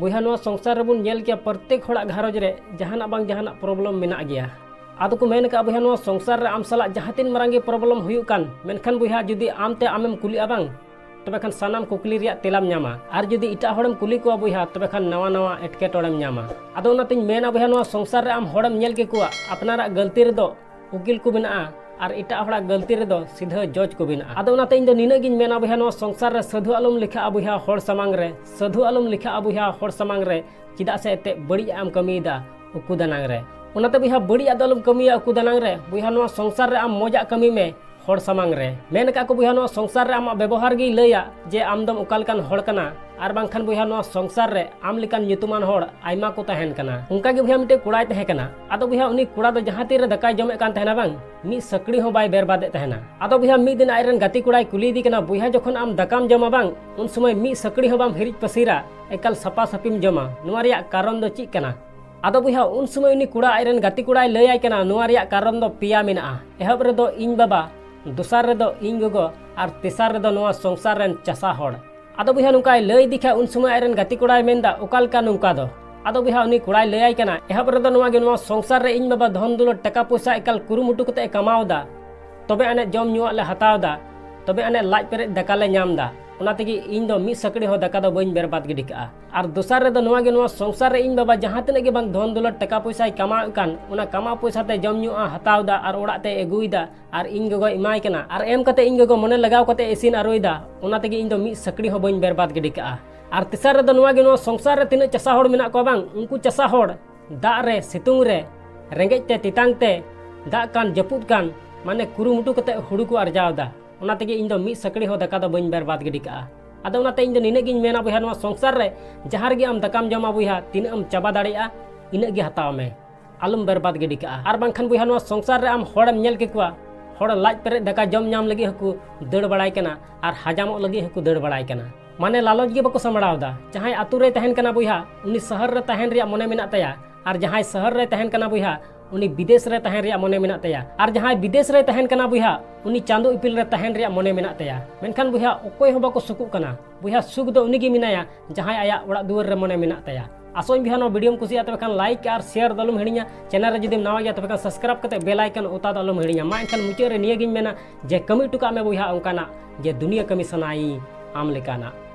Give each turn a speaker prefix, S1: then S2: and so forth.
S1: बुहा नवा संसार रेबुन नेल के प्रत्येक हड़ा घारोज रे जहाना बांग जहाना प्रॉब्लम मेना गया। आदो को मेन का बुहा नवा संसार रे आम साला जहां तीन मारांगे प्रॉब्लम हुयुक कान मेनखान बुहा जुदी आमते आमेम कुली बांग तबे खान सानाम कुकली रिया तेलाम ᱧᱟᱢᱟ और जुदी इटा हड़म कुली को बुहा तबे खान नवा नवा एटकेटोड़ेम ᱧᱟᱢᱟ। आदो ओनातिन मेना बुहा नवा संसार रे आम हड़म नेल के कुआ अपनारा गलती रे दो उकिल को बिना और इटा हड़ा गलती रे दो सीधा जज को बिना। आदो ओनाते इन दो निना गिन मेना बुहा नवा संसार रे साधु आलम लिखा बुहा हड़ समांग रे साधु आलम लिखा बुहा हड़ समांग रे चिदा से एते बड़ी आम कमीदा उकु दानांग रे ओनाते बुहा बड़ी आदलम कमिया उकु दानांग रे बुहा नवा संसार रे आम मजा कमी में हड़ समांग रे मेन का को बुहा नवा संसार रे आम व्यवहार गी लैया जे आमदम उकालकान हड़ कना और बांखान बुहा नवा संसार रे आम लिकान nyutuman हड़ आइमा को तहन कना। उनका गे बुहा मिटे कुड़ाय तहे कना। आदो बुहा उनी कुड़ा दो जहां तीर दकाय जमे कान तहना बांग मी सकड़ी हो बाय बेरबादे तहना। आदो बुहा मी दिन आयरन गाती कुड़ाय कुली दी कना बुहा जखन आम दकाम जमा बांग उन समय मी सकड़ी हो बाम हिरिज पसीरा एकल सपा सपीम जमा नुवा रिया कारण दो चिक कना। आदो बुहा उन समय उनी कुड़ा आयरन गाती कुड़ाय लैयाय कना नुवा रिया कारण दो पिया मेना। एहब रे दो इन बाबा दोसार रे दो इन गोगो और तेसार रे दो नुवा संसार रेन चसा हड़। आदो बुहा नुकाय लय दिखा उन समय आयरन गाती कुड़ाय मेनदा ओकालका नुका दो। आदो बुहा उनी कुड़ाय लैयाय कना एहब रे दो नुवा गे नुवा संसार रे इन बाबा धन दुलो टका पैसा एकल कुरुमुटु कते कमावदा तबे अने जम नुआ ले हतावदा तबे अने लाज पेरे दका ले ᱧामदा। ओना तेगी इन दो मी सकड़ी हो दका दो बइन बेरबाद गिडी का। और दोसार रे दो नुआ गे नुआ संसार रे इन बाबा जहां तने गे बांग धन दुलो टका पैसा कमाव कान ओना कमा पैसा ते जम नुआ हतावदा और ओड़ा ते एगुइदा और इन गोगो इमाय कना और एम कते इन गोगो मने लगाव कते इसिन आरोइदा ओना तेगी इन दो मी सकड़ी हो बइन बेरबाद गिडी का। और तेसार रे दो नुआ गे नुआ संसार रे तिने चसा हड़ मेना को बांग उनकु चसा हड़ दा रे सितुंग रे रेंगेज ते तितांग ते दा कान जपुद कान माने कुरुमुटु कते हुड़ु को अर्जावदा ओना तेगी इन दो मी सकड़ी हो दका दो बइन बेरबाद गिडी का। आदो ओनाते इन दो निने गिन मेना बुहा नवा संसार रे जहां गे आम दकाम जमा बुहा तिना आम चाबा दाड़ेया इना गे हताव में आलम बेरबाद गिडी का। और बांखान बुहा नवा संसार रे आम हड़म नेल के कुआ हड़ लाज पेरे दका जम ᱧᱟᱢ लगी हकु दड़ बड़ाय कना और हजामो लगी हकु दड़ बड़ाय कना माने लालच गे बको समड़ावदा। जहां आतु रे तहन कना बुहा उनी शहर रे तहन रिया मने मेना तया और जहां शहर रे तहन कना बुहा उनी विदेश रे तहन रिया मने मेना तया और जहां विदेश रे तहन कना बुहा उनी चांदो इपिल रे तहन रिया मने मेना तया। मेनखान बुहा ओकोय हो बाको सुकुक कना बुहा सुख दो उनी गे मिनाया जहां आया ओड़ा दुवर रे मने मेना तया। आसोñ बुहा नो वीडियो कुसिया तबे खान लाइक और शेयर दलम हिड़िया चैनल रे जुदीम नवा गया तबे खान सब्सक्राइब कते बेल आइकन ओता दलम हिड़िया मा एनखान मुचे रे निया गिन मेना जे कमी टुका में बुहा ओंकाना जे दुनिया कमी सनाई आम लेकाना।